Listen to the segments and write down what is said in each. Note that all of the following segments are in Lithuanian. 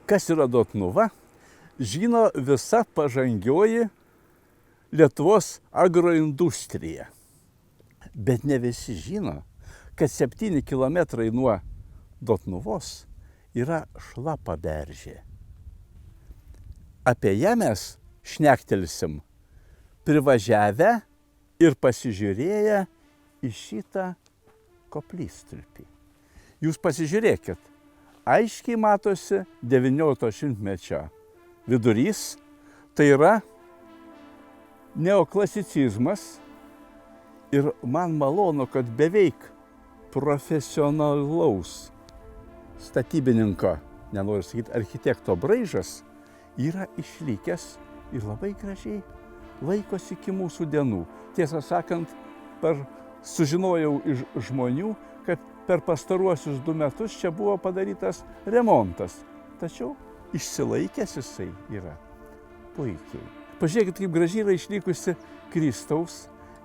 Kas yra Dotnuva, žino visa pažangioji Lietuvos agroindustrija. Bet ne visi žino, kad 7 kilometrai nuo Dotnuvos yra Šlapaberžė. Apie ją mes šnektelsim privažiavę ir pasižiūrėję į šitą koplytstulpį. Jūs pasižiūrėkit, aiškiai matosi 19 šimtmečio vidurys, tai yra neoklasicizmas ir man malonu, kad beveik profesionalaus statybininko, nenoriu sakyti architekto braižas, yra išlikęs ir labai gražiai laikosi iki mūsų dienų. Tiesą sakant, sužinojau iš žmonių, kad per pastaruosius 2 metus čia buvo padarytas remontas. Tačiau išsilaikęs jisai yra puikiai. Pažiūrėkit, kaip gražiai yra išlikusi Kristaus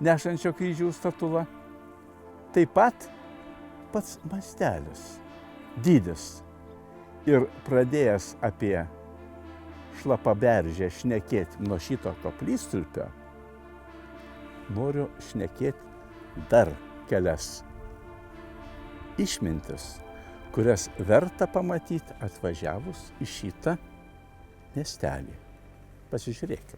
nešančio kryžiaus statula. Taip pat pats mastelis, dydis. Ir pradėjęs apie Šlapaberžę šnekėti nuo šito koplytstulpio, noriu šnekėti dar kelias išmintis, kurias verta pamatyti atvažiavus į šitą miestelį. Pasižiūrėkit.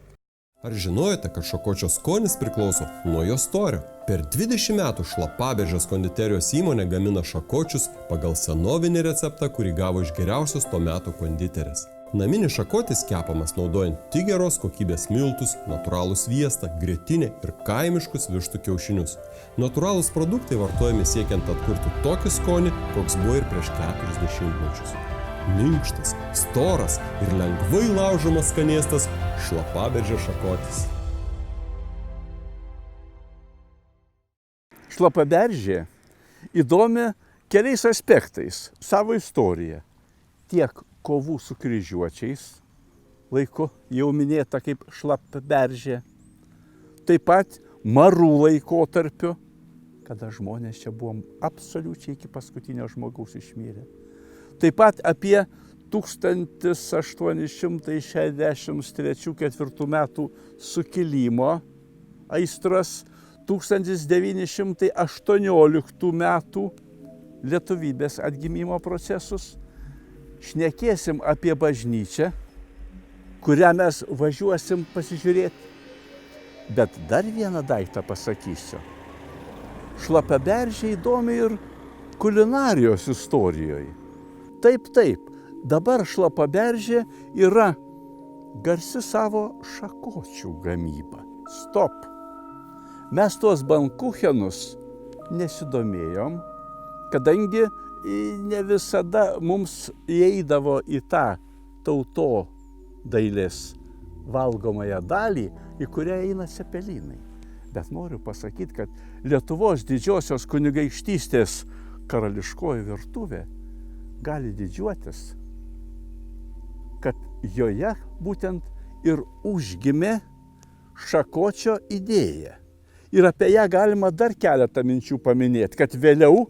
Ar žinojote, kad šakočio skonis priklauso nuo jo storio? Per 20 metų Šlapaberžės konditerijos įmonė gamina šakočius pagal senovinį receptą, kurį gavo iš geriausios to meto konditerės. Naminis šakotis kepamas naudojant tik geros kokybės miltus, natūralų sviestą, grietinę ir kaimiškus vištų kiaušinius. Natūralūs produktai vartojami siekiant atkurti tokį skonį, koks buvo ir prieš 40 mečius. Minkštas, storas ir lengvai laužomas skanėstas Šlapaberžės šakotis. Šlapaberžė įdomi keliais aspektais savo istoriją. Tiek kovų su kryžiuočiais, laiku jau minėta kaip Šlapaberžė. Taip pat marų laikotarpiu, kada žmonės čia buvom absoliučiai iki paskutinio žmogaus išmirę. Taip pat apie 1863–4 metų sukilimo aistras, 1918 metų lietuvybės atgimimo procesus. Šnekėsim apie bažnyčią, kurią mes važiuosim pasižiūrėti. Bet dar vieną daiktą pasakysiu. Šlapaberžė įdomi ir kulinarijos istorijoje. Taip, dabar Šlapaberžė yra garsi savo šakočių gamyba. Stop! Mes tuos bankuchenus nesidomėjom, kadangi ne visada mums įeidavo į tą tautodailės valgomąją dalį, į kurią eina cepelinai. Bet noriu pasakyti, kad Lietuvos didžiosios kunigaikštystės karališkoji virtuvė gali didžiuotis, kad joje būtent ir užgimė šakočio idėja. Ir apie ją galima dar keletą minčių paminėti, kad vėliau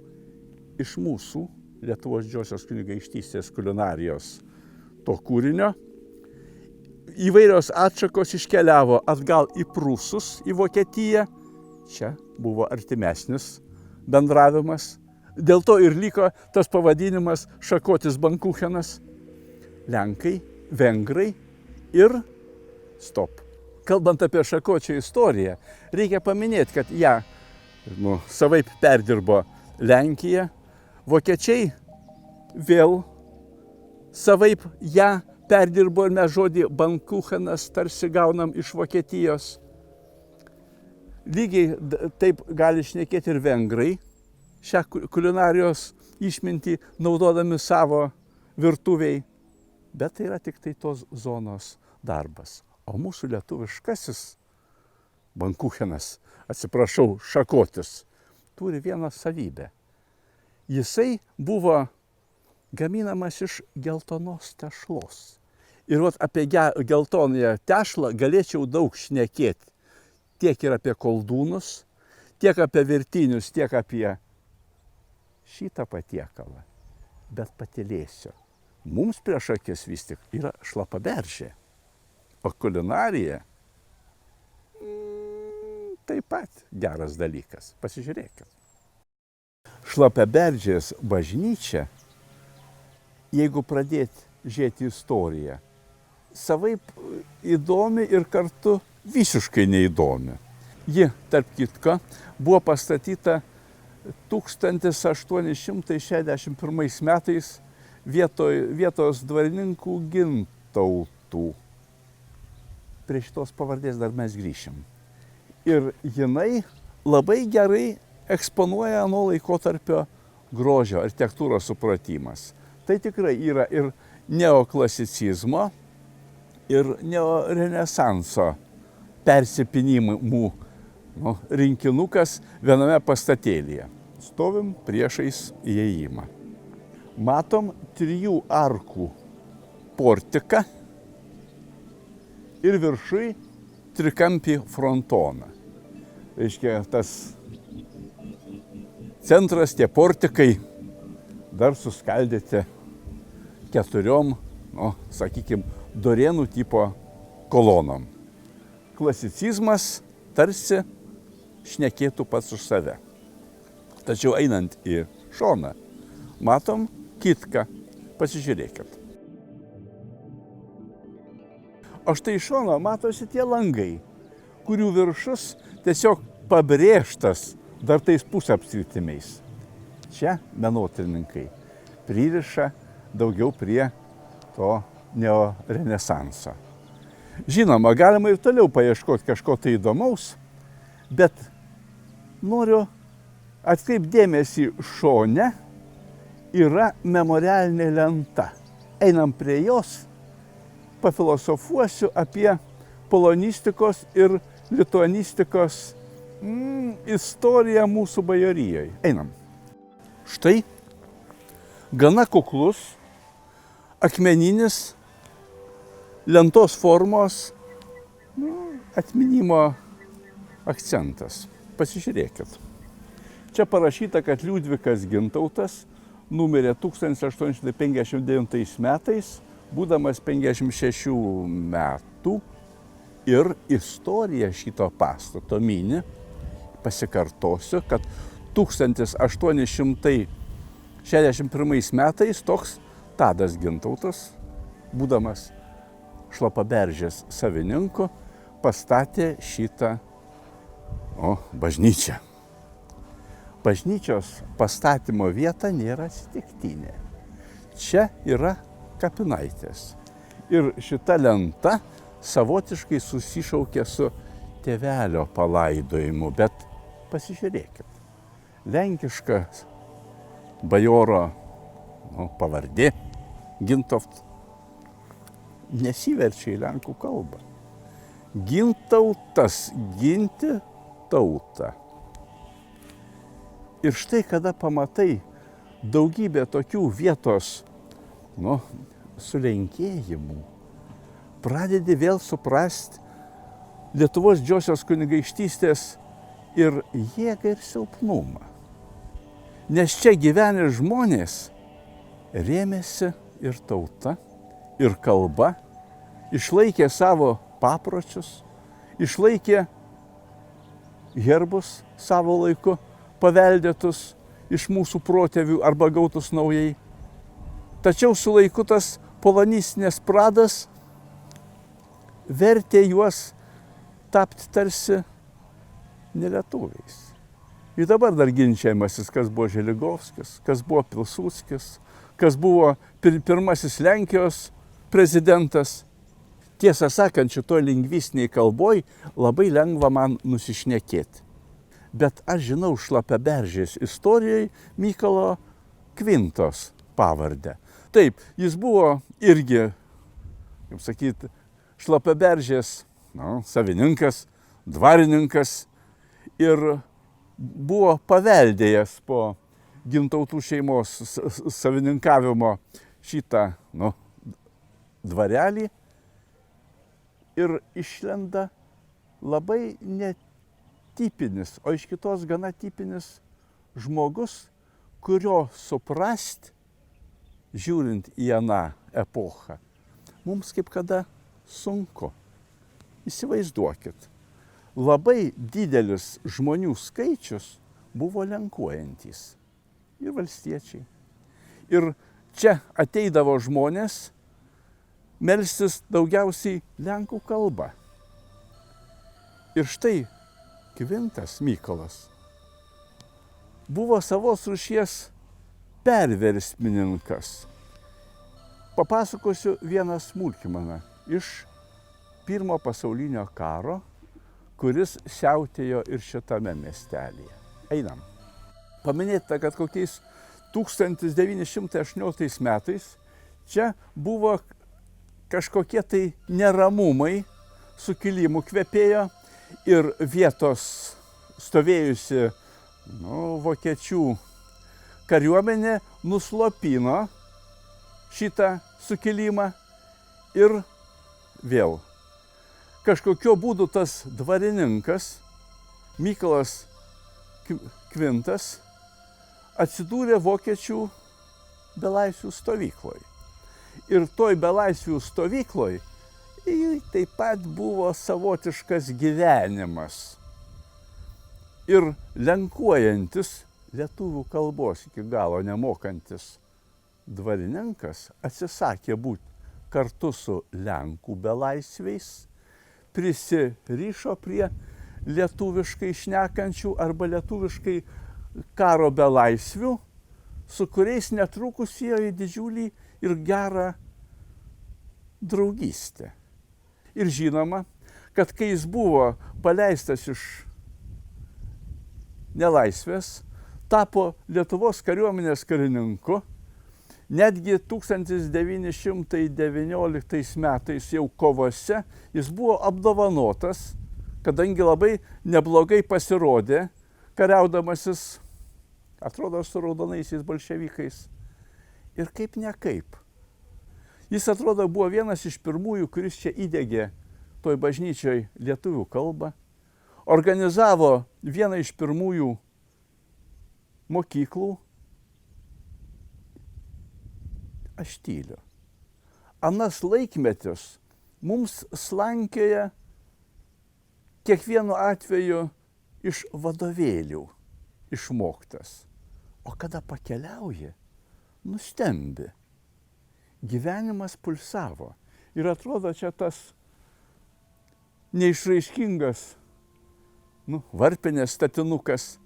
iš mūsų Lietuvos didžiosios kunigaikštystės kulinarijos to kūrinio įvairios atšakos iškeliavo atgal į Prūsus, į Vokietiją. Čia buvo artimesnis bendravimas. Dėl to ir liko tas pavadinimas šakotis bankuchenas. Lenkai, vengrai ir stop. Kalbant apie šakočio istoriją, reikia paminėti, kad ją savaip perdirbo Lenkija. Vokiečiai vėl savaip ją perdirbo ir mes žodį bankuchenas tarsi gaunam iš Vokietijos. Lygiai taip gali šnekėti ir vengrai, šią kulinarijos išmintį naudodami savo virtuviai. Bet tai yra tik tai tos zonos darbas. O mūsų lietuviškasis bankuchenas, atsiprašau, šakotis, turi vieną savybę. Jisai buvo gaminamas iš geltonos tešlos. Ir apie geltonąją tešlą galėčiau daug šnekėti. Tiek ir apie koldūnus, tiek apie virtinius, tiek apie šitą patiekalą. Bet patylėsiu. Mums prieš akis vis tik yra Šlapaberžė. O kulinarija taip pat geras dalykas. Pasižiūrėkit. Šlapaberžės bažnyčia, jeigu pradėti žiūrėti istoriją, savaip įdomi ir kartu visiškai neįdomi. Ji, tarp kitko, buvo pastatyta 1861 metais vietos dvarininkų Gintautų. Prie šitos pavardės dar mes grįšim. Ir jinai labai gerai eksponuoja ano laikotarpio grožio architektūros supratimas. Tai tikrai yra ir neoklasicizmo, ir neorenesanso persipinimų rinkinukas viename pastatėlyje. Stovim priešais įėjimą. Matom 3 arkų portiką ir viršui trikampį frontoną. Reiškia, tas centras, tie portikai dar suskaldyti 4, sakykime, dorėnų tipo kolonom. Klasicizmas tarsi šnekėtų pats už save. Tačiau einant į šoną, matom kitką. Pasižiūrėkit. O štai iš šono matosi tie langai, kurių viršus tiesiog pabrėžtas dar tais pusapskritimiais. Čia menotyrininkai pririša daugiau prie to neorenesanso. Žinoma, galima ir toliau paieškoti kažko tai įdomaus, bet noriu atkreipti dėmesį, šone yra memorialinė lenta. Einam prie jos, pafilosofuosiu apie polonistikos ir lituanistikos istoriją mūsų bajorijoje. Einam. Štai gana kuklus akmeninis lentos formos atminimo akcentas. Pasižiūrėkit. Čia parašyta, kad Liudvikas Gintautas numirė 1859 metais, būdamas 56 metų, ir istorija šito pastato mini, pasikartosiu, kad 1861 metais toks Tadas Gintautas, būdamas Šlapaberžės savininku, pastatė šitą bažnyčią. Bažnyčios pastatymo vieta nėra atsitiktinė. Čia yra kapinaitės. Ir šita lenta savotiškai susišaukia su tėvelio palaidojimu. Bet pasižiūrėkit. Lenkiškas bajoro pavardė Gintaut nesiverčia į lenkų kalbą. Gintautas, ginti tautą. Ir štai kada pamatai daugybę tokių vietos sulenkėjimų, pradedi vėl suprasti Lietuvos Didžiosios kunigaikštystės ir jėgą ir silpnumą. Nes čia gyvenę žmonės rėmėsi ir tauta, ir kalba, išlaikė savo papročius, išlaikė herbus savo laiku, paveldėtus iš mūsų protėvių arba gautus naujai. Tačiau su laiku tas polonistinės pradas vertė juos tapti tarsi nelietuviais. Ir dabar dar ginčiamasis, kas buvo Želigovskis, kas buvo Pilsudskis, kas buvo pirmasis Lenkijos prezidentas. Tiesą sakant, šitoj lingvistiniai kalboj labai lengva man nusišnekėti. Bet aš žinau Šlapaberžės istorijai Mykolo Kvintos pavardę. Taip, jis buvo irgi, kaip sakyti, Šlapaberžės savininkas, dvarininkas ir buvo paveldėjęs po Gintautų šeimos savininkavimo šitą dvarelį ir išlenda labai netipinis, o iš kitos gana tipinis žmogus, kurio suprast, žiūrint į aną epochą. Mums kaip kada sunku. Įsivaizduokit, labai didelis žmonių skaičius buvo lenkuojantys. Ir valstiečiai. Ir čia ateidavo žmonės melstis daugiausiai lenkų kalba. Ir štai Kvintas Mykolas buvo savos rūšies perversmininkas. Papasakosiu vieną smulkmeną iš Pirmo pasaulinio karo, kuris siautėjo ir šitame miestelyje. Einam. Paminėta, kad kokiais 1918 metais čia buvo kažkokie tai neramumai, sukilimų kvepėjo ir vietos stovėjusi vokiečių kariuomenė nuslopino šitą sukilimą ir vėl. Kažkokiu būdu tas dvarininkas Mykolas Kvintas atsidūrė vokiečių belaisvių stovykloj. Ir toj belaisvių stovykloj taip pat buvo savotiškas gyvenimas. Ir lenkuojantis, lietuvių kalbos iki galo nemokantis dvarininkas atsisakė būti kartu su lenkų belaisviais, prisirišo prie lietuviškai šnekančių arba lietuviškai karo belaisvių, su kuriais netrukus ėjo į didžiulį ir gerą draugystę. Ir žinoma, kad kai jis buvo paleistas iš nelaisvės, tapo Lietuvos kariuomenės karininku, netgi 1919 metais jau kovose jis buvo apdovanotas, kadangi labai neblogai pasirodė, kariaudamasis, atrodo, su raudonaisiais bolševikais. Ir kaip nekaip. Jis, atrodo, buvo vienas iš pirmųjų, kuris čia įdegė toj bažnyčioj lietuvių kalbą, organizavo vieną iš pirmųjų mokyklų. Aš tyliu. Anas laikmetis mums slankioja kiekvienu atveju iš vadovėlių išmoktas. O kada pakeliauji, nustembi. Gyvenimas pulsavo. Ir atrodo čia tas neišraiškingas, varpinės statinukas.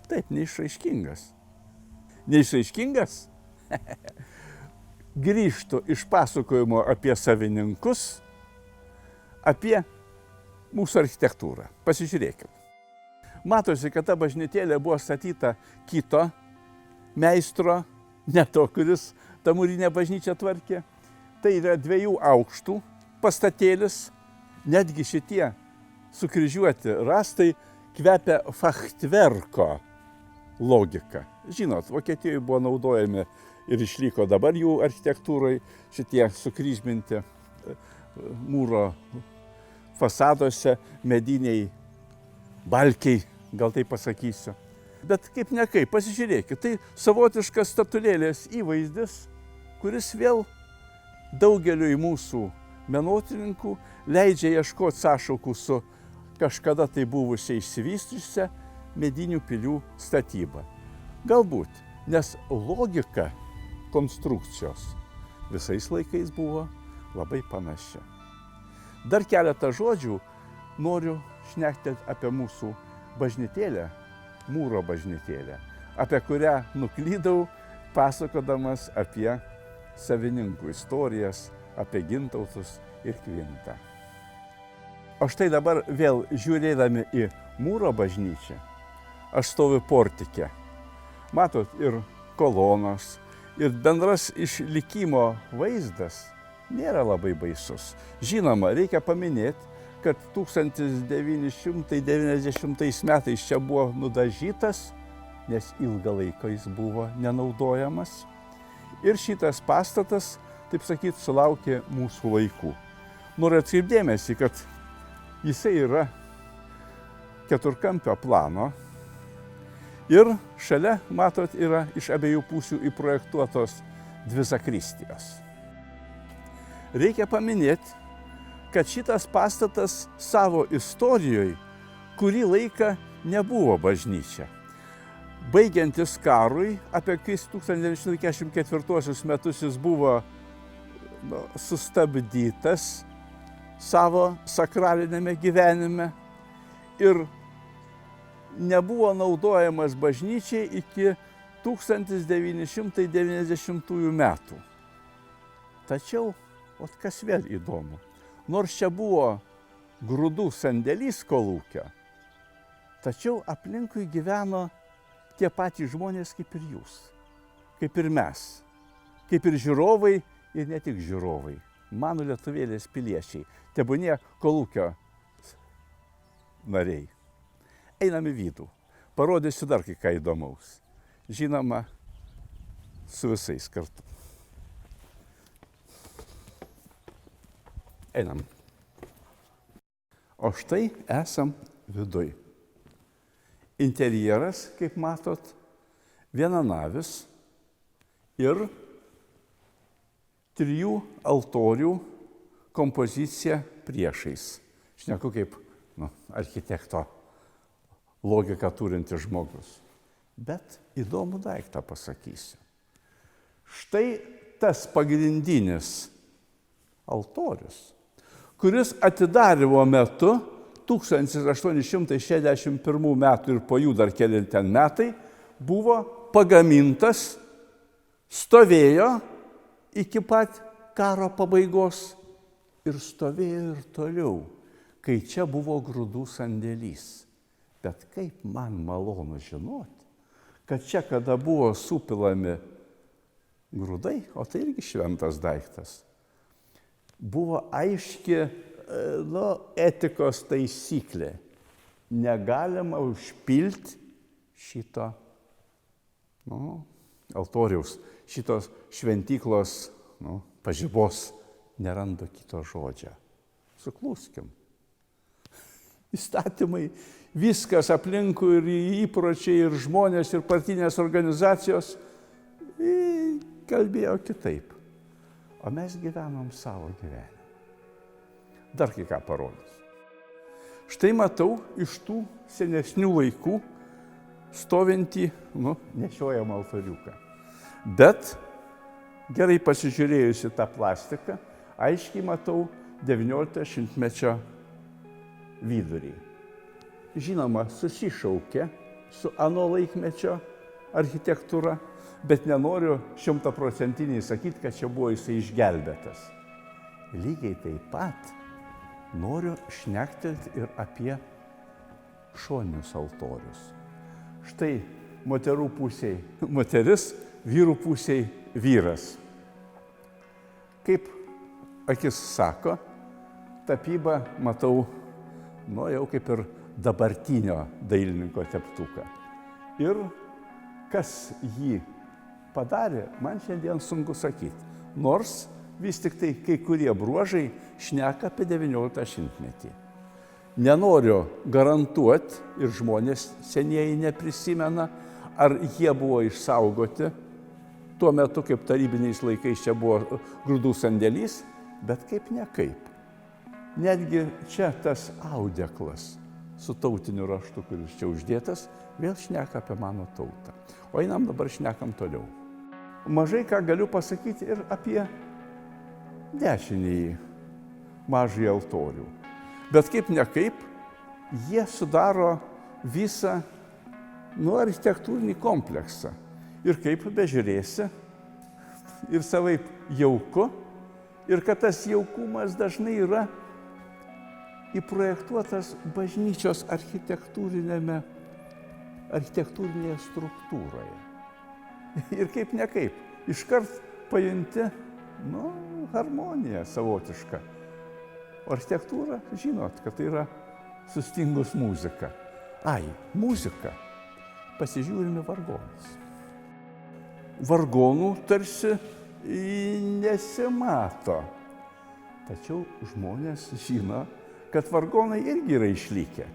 Taip, neišraiškingas. Neišraiškingas? Grįžtų iš pasakojimo apie savininkus, apie mūsų architektūrą. Pasižiūrėkit. Matosi, kad ta bažnytėlė buvo statyta kito meistro, ne to, kuris tą mūrinę bažnyčią tvarkė. Tai yra 2 aukštų pastatėlis, netgi šitie sukryžiuoti rąstai kvepia fachtverko logika. Žinot, Vokietijoje buvo naudojami ir išliko dabar jų architektūrai šitie sukryžminti mūro fasaduose mediniai balkiai, gal taip pasakysiu. Bet kaip nekaip, pasižiūrėkit, tai savotiškas statulėlės įvaizdis, kuris vėl daugeliui mūsų menotyrininkų leidžia ieškoti sąšaukų su kažkada tai buvusia išsivystysia medinių pilių statyba. Galbūt, nes logika konstrukcijos visais laikais buvo labai panaši. Dar keletą žodžių noriu šnektelti apie mūsų bažnytėlę, mūro bažnytėlę, apie kurią nuklydau, pasakodamas apie savininkų istorijas, apie Gintautus ir Kvintą. O štai dabar vėl žiūrėdami į mūro bažnyčią, aš stoviu portike. Matot, ir kolonos, ir bendras išlikimo vaizdas nėra labai baisus. Žinoma, reikia paminėti, kad 1990 metais čia buvo nudažytas, nes ilgą laiką jis buvo nenaudojamas. Ir šitas pastatas, taip sakyt, sulaukė mūsų laikų. Noriu atkreipti dėmesį, kad jisai yra keturkampio plano ir šalia, matot, yra iš abiejų pusių įprojektuotos dvi zakristijos. Reikia paminėti, kad šitas pastatas savo istorijoje kurį laiką nebuvo bažnyčia. Baigiantis karui, apie 1944 metus jis buvo sustabdytas savo sakralinėme gyvenime ir nebuvo naudojamas bažnyčiai iki 1990 metų. Tačiau, kas vėl įdomu, nors čia buvo grūdų sandėlys kolūkio, tačiau aplinkui gyveno tie patys žmonės kaip ir jūs, kaip ir mes, kaip ir žiūrovai ir ne tik žiūrovai, mano lietuvėlės piliečiai, tebūnie kolūkio nariai. Einam į vidų, parodysiu dar kai ką įdomaus. Žinoma, su visais kartu. Einam. O štai esam viduj. Interjeras, kaip matot, vienanavis ir 3 altorių kompozicija priešais. Šneku kaip architekto logiką turintis žmogus. Bet įdomų daiktą pasakysiu. Štai tas pagrindinis altorius, kuris atidarymo metu 1861 metų ir po jų dar keli ten metai buvo pagamintas, stovėjo iki pat karo pabaigos ir stovėjo ir toliau, kai čia buvo grūdų sandėlys. Bet kaip man malonu žinoti, kad čia, kada buvo supilami grūdai, o tai irgi šventas daiktas, buvo aiški etikos taisyklė. Negalima užpilti šito altoriaus, šitos šventyklos pažibos, nerandu kito žodžio. Sukluskim. Įstatymai, viskas aplinkui ir įpročiai, ir žmonės, ir partinės organizacijos kalbėjo kitaip. O mes gyvenom savo gyvenimą. Dar kai ką parodys. Štai matau iš tų senesnių laikų stovintį, nešiojamą altoriuką. Bet gerai pasižiūrėjus į tą plastiką, aiškiai matau 19 šimtmečio vidurį. Žinoma, susišaukia su ano laikmečio architektūra, bet nenoriu 100% sakyti, kad čia buvo jisai išgelbėtas. Lygiai taip pat noriu šnektelti ir apie šoninius altorius. Štai moterų pusėj moteris, vyrų pusėj vyras. Kaip akis sako, tapybą matau, jau kaip ir dabartinio dailininko teptuką. Ir kas jį padarė, man šiandien sunku sakyti. Nors vis tik tai kai kurie bruožai šneka apie 19 šimtmetį. Nenoriu garantuoti, ir žmonės senieji neprisimena, ar jie buvo išsaugoti tuo metu, kaip tarybiniais laikais čia buvo grūdų sandėlys, bet kaip nekaip. Netgi čia tas audeklas su tautiniu raštu, kuris čia uždėtas, vėl šneka apie mano tautą. O einam dabar šnekam toliau. Mažai ką galiu pasakyti ir apie dešinįjį mažąjį altorių. Bet kaip nekaip, jie sudaro visą architektūrinį kompleksą. Ir kaip bežiūrėsi, ir savaip jauku, ir kad tas jaukumas dažnai yra įprojektuotas bažnyčios architektūrinėje struktūroje. Ir kaip nekaip, iškart pajunti, harmoniją savotišką. O architektūra, žinot, kad tai yra sustingus muzika. Muzika. Pasižiūrime vargonus. Vargonų tarsi nesimato. Tačiau žmonės žino, kad vargonai irgi yra išlikę.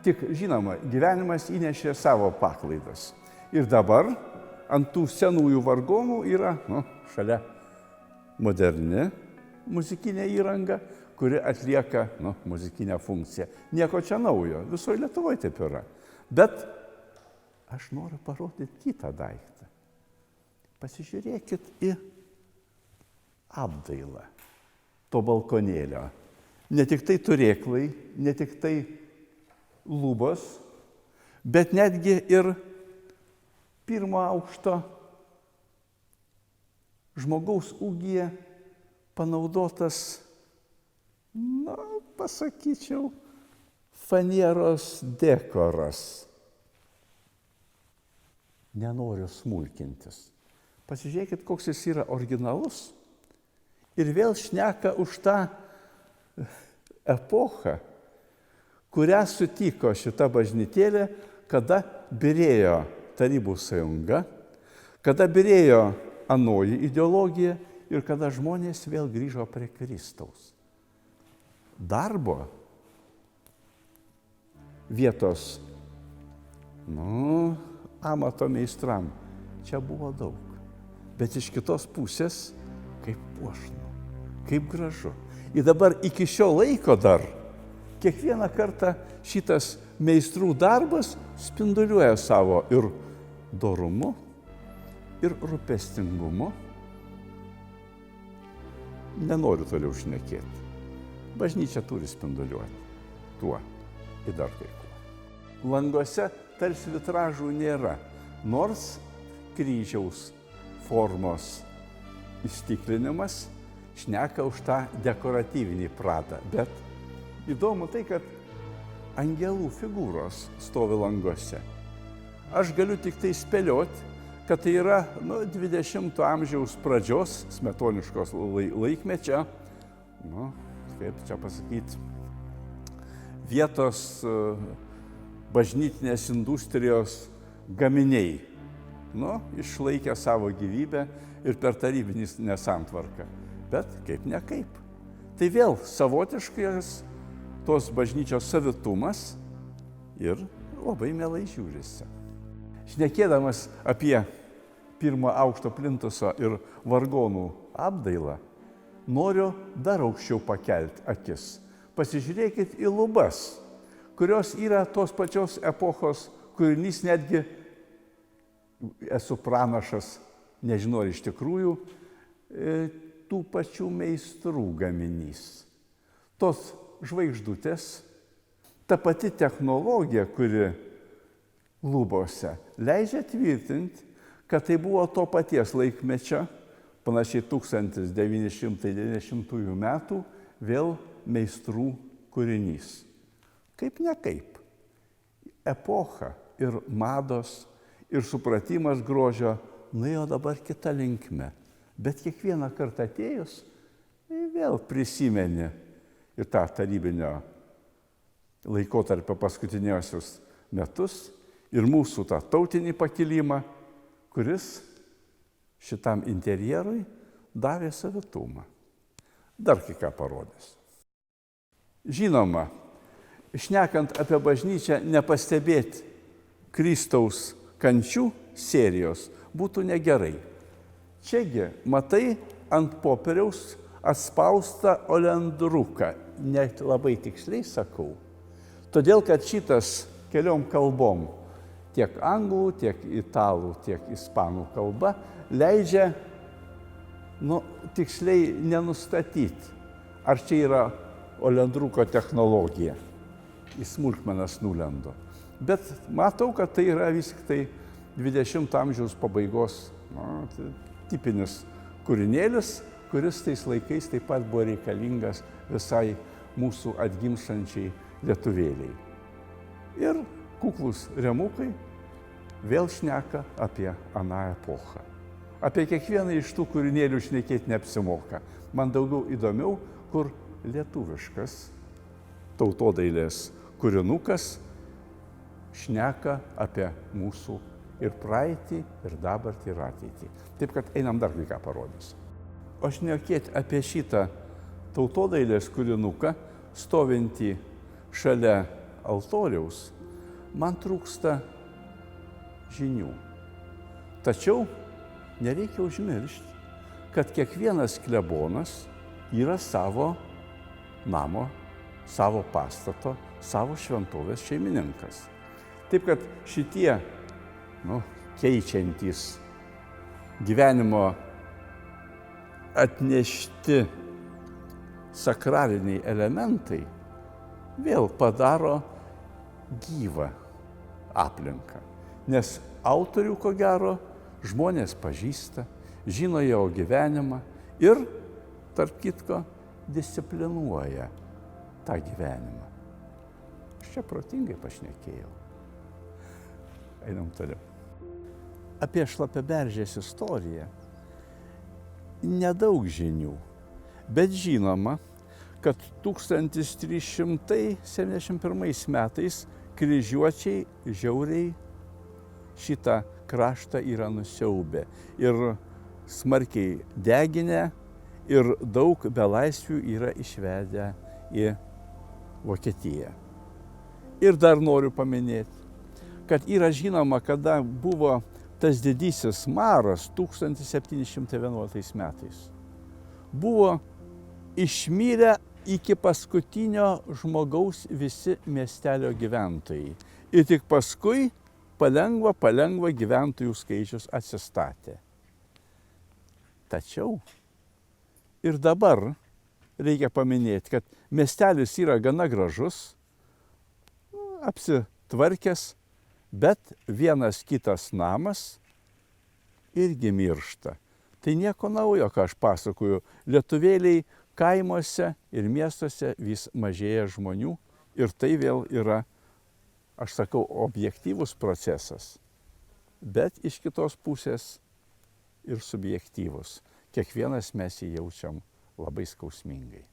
Tik, žinoma, gyvenimas įnešė savo paklaidas. Ir dabar ant tų senųjų vargonų yra šalia moderni muzikinė įranga, kuri atlieka muzikinę funkciją. Nieko čia naujo, visoje Lietuvoje taip yra. Bet aš noriu parodyti kitą daiktą. Pasižiūrėkit į apdailą to balkonėlio. Ne tik tai turėklai, ne tik tai lubos, bet netgi ir pirmo aukšto žmogaus ūgyje panaudotas, pasakyčiau, fanieros dekoras. Nenoriu smulkintis. Pasižiūrėkit, koks jis yra originalus. Ir vėl šneka už tą epochą, kurią sutiko šita bažnytėlė, kada byrėjo Tarybų sąjunga, kada byrėjo anoji ideologija ir kada žmonės vėl grįžo prie Kristaus. Darbo vietos, amato meistram čia buvo daug. Bet iš kitos pusės, kaip puošnu, kaip gražu. Ir dabar iki šio laiko dar, kiekvieną kartą šitas meistrų darbas spinduliuoja savo ir dorumu, ir rūpestingumu. Nenoriu toliau šnekėti. Bažnyčia turi spinduliuoti tuo ir dar kai kuo. Languose tarsi vitražų nėra, nors kryžiaus formos įstiklinimas šneka už tą dekoratyvinį pradą. Bet įdomu tai, kad angelų figūros stovi languose. Aš galiu tik tai spėlioti, kad tai yra 20-ojo amžiaus pradžios, smetoniškos laikmečio, kaip čia pasakyti, vietos bažnytinės industrijos gaminiai. Išlaikė savo gyvybę ir per tarybinį nesantvarką. Bet kaip ne kaip. Tai vėl savotiškas tos bažnyčios savitumas ir labai mielai žiūrisi. Šnekėdamas apie pirmo aukšto plintuso ir vargonų apdailą, noriu dar aukščiau pakelti akis. Pasižiūrėkit į lubas, kurios yra tos pačios epochos kūrinys, netgi esu pranašas, nežinau iš tikrųjų, tų pačių meistrų gaminys. Tos žvaigždutės, ta pati technologija, kuri lubose, leidžia tvirtinti, kad tai buvo to paties laikmečio, panašiai 1990 metų, vėl meistrų kūrinys. Kaip ne kaip. Epocha ir mados ir supratimas grožio nuėjo dabar kitą linkmę. Bet kiekvieną kartą atėjus, vėl prisimeni ir tą tarybinio laikotarpio paskutiniosius metus ir mūsų tą tautinį pakilimą, kuris šitam interjerui davė savitumą. Dar kai ką parodys. Žinoma, šnekant apie bažnyčią, nepastebėti Kristaus kančių serijos būtų negerai. Čiagi matai ant popieriaus atspaustą olendruką, net labai tiksliai sakau, todėl kad šitas keliom kalbom, tiek anglų, tiek italų, tiek ispanų kalba, leidžia tiksliai nenustatyti, ar čia yra olendruko technologija. Į smulkmenas nulendo. Bet matau, kad tai yra vis tik tai 20 amžiaus pabaigos tipinis kūrinėlis, kuris tais laikais taip pat buvo reikalingas visai mūsų atgimstančiai lietuvėliai. Ir kuklus remukai vėl šneka apie aną epochą. Apie kiekvieną iš tų kūrinėlių šnekėti neapsimoka. Man daugiau įdomiau, kur lietuviškas tautodailės kūrinukas šneka apie mūsų ir praeitį, ir dabartį, ir ateitį. Taip kad einam dar kai ką parodysiu. O šnekėti apie šitą tautodailės kūrinuką, stovintį šalia altoriaus, man trūksta žinių. Tačiau nereikia užmiršti, kad kiekvienas klebonas yra savo namo, savo pastato, savo šventovės šeimininkas. Taip kad šitie keičiantys gyvenimo atnešti sakraliniai elementai vėl padaro gyvą aplinką. Nes autorių, ko gero, žmonės pažįsta, žino jo gyvenimą ir, tarp kitko, disciplinuoja tą gyvenimą. Aš čia protingai pašnekėjau. Einam toliau. Apie Šlapiaberžės istoriją nedaug žinių, bet žinoma, kad 1371 metais kryžiuočiai žiauriai šitą kraštą yra nusiaubę ir smarkiai deginę ir daug belaisvių yra išvedę į Vokietiją. Ir dar noriu paminėti, kad yra žinoma, kada buvo tas didysis maras 1711 metais. Buvo išmirę iki paskutinio žmogaus visi miestelio gyventojai. Ir tik paskui palengva gyventojų skaičius atsistatė. Tačiau ir dabar reikia paminėti, kad miestelis yra gana gražus, apsitvarkęs, bet vienas kitas namas irgi miršta. Tai nieko naujo, ką aš pasakoju. Lietuvėliai kaimuose ir miestuose vis mažėja žmonių ir tai vėl yra, aš sakau, objektyvus procesas, bet iš kitos pusės ir subjektyvus. Kiekvienas mes jį jaučiam labai skausmingai.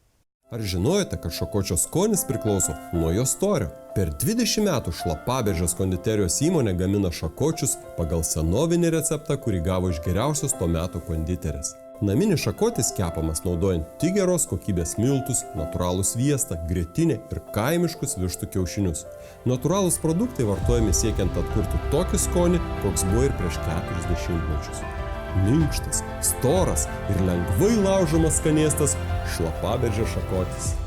Ar žinojote, kad šakočio skonis priklauso nuo jo storio? Per 20 metų Šlapaberžės konditerijos įmonė gamina šakočius pagal senovinį receptą, kurį gavo iš geriausios to meto konditerės. Naminis šakotis kepamas naudojant tik geros kokybės miltus, natūralų sviestą, grietinę ir kaimiškus vištų kiaušinius. Natūralūs produktai vartojami siekiant atkurti tokį skonį, koks buvo ir prieš 40 metus. Minkštas, storas ir lengvai laužomas skanėstas Šlapaberžės šakotis.